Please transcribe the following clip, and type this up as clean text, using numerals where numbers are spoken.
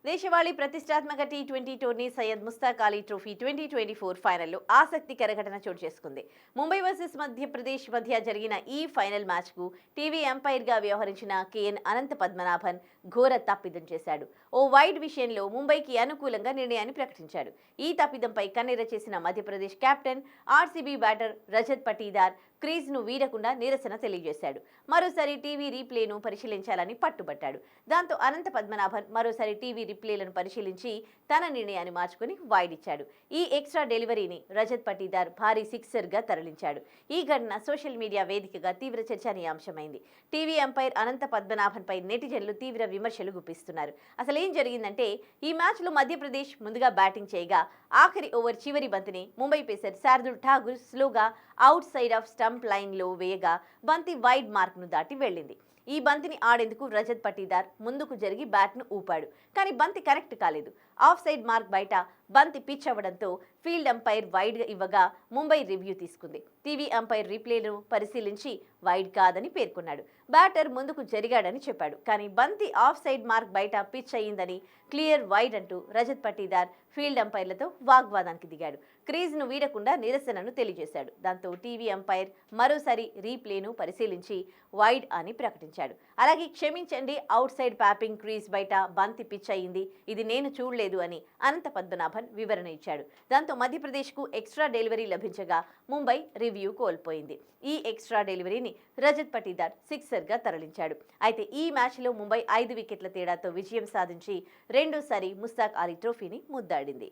దేశవాళీ ప్రతిష్టాత్మక T20 tourney Syed Mushtaq Ali trophy 2024 ఫైనల్లో ఆసక్తికర ఘటన చోటు చేసుకుంది. ముంబై వర్సెస్ మధ్యప్రదేశ్ మధ్య జరిగిన ఈ ఫైనల్ మ్యాచ్కు టీవీ ఎంపైర్గా వ్యవహరించిన కేఎన్ అనంత పద్మనాభన్ ఘోర తప్పిదం చేశాడు. ఓ వైడ్ విషయంలో ముంబైకి అనుకూలంగా నిర్ణయాన్ని ప్రకటించాడు. ఈ తప్పిదంపై కన్నెర చేసిన Madhya Pradesh captain RCB batter Rajat Patidar క్రీజ్ను వీడకుండా నిరసన తెలియజేశాడు. మరోసారి టీవీ రీప్లేను పరిశీలించాలని పట్టుబట్టాడు. దాంతో అనంత పద్మనాభన్ మరోసారి టీవీ రిప్లేలను పరిశీలించి తన నిర్ణయాన్ని మార్చుకుని వైడ్ ఇచ్చాడు. ఈ ఎక్స్ట్రా డెలివరీని రజత్ పటీదార్ భారీ సిక్సర్గా తరలించాడు. ఈ ఘటన సోషల్ మీడియా వేదికగా తీవ్ర చర్చనీయాంశమైంది. టీవీ ఎంపైర్ అనంత పద్మనాభన్పై నెటిజన్లు తీవ్ర విమర్శలు గుప్పిస్తున్నారు. అసలు ఏం జరిగిందంటే, ఈ మ్యాచ్లో మధ్యప్రదేశ్ ముందుగా బ్యాటింగ్ చేయగా ఆఖరి ఓవర్ చివరి బంతిని ముంబై పేసర్ శార్దుల్ ఠాగూర్ స్లోగా అవుట్ సైడ్ ఆఫ్ స్టంప్ లైన్లో వేయగా బంతి వైడ్ మార్క్ను దాటి వెళ్ళింది. ఈ బంతిని ఆడేందుకు రజత్ పటీదార్ ముందుకు జరిగి బ్యాట్ను ఊపాడు. కానీ బంతి కరెక్ట్ కాలేదు. ఆఫ్ సైడ్ మార్క్ బయట బంతి పిచ్ అవ్వడంతో ఫీల్డ్ అంపైర్ వైడ్ ఇవ్వగా ముంబై రివ్యూ తీసుకుంది. టీవీ అంపైర్ రీప్లేను పరిశీలించి వైడ్ కాదని పేర్కొన్నాడు. బ్యాటర్ ముందుకు జరిగాడని చెప్పాడు. కానీ బంతి ఆఫ్ సైడ్ మార్క్ బయట పిచ్ అయ్యిందని క్లియర్ వైడ్ అంటూ రజత్ పటీదార్ ఫీల్డ్ అంపైర్లతో వాగ్వాదానికి దిగాడు. క్రీజ్ను వీడకుండా నిరసనను తెలియజేశాడు. దాంతో టీవీ అంపైర్ మరోసారి రీప్లేను పరిశీలించి వైడ్ అని ప్రకటించాడు. అలాగే క్షమించండి, అవుట్ సైడ్ ప్యాపింగ్ క్రీజ్ బయట బంతి పిచ్ అయ్యింది, ఇది నేను చూడలేదు అని అనంత పద్మనాభన్ వివరణ ఇచ్చాడు. దాంతో మధ్యప్రదేశ్కు ఎక్స్ట్రా డెలివరీ లభించగా ముంబై రివ్యూ కోల్పోయింది. ఈ ఎక్స్ట్రా డెలివరీని రజత్ పటీదార్ సిక్సర్గా తరలించాడు. అయితే ఈ మ్యాచ్లో ముంబై 5 వికెట్ల తేడాతో విజయం సాధించి రెండోసారి ముస్తాక్ అలీ ట్రోఫీని ముద్దాడింది.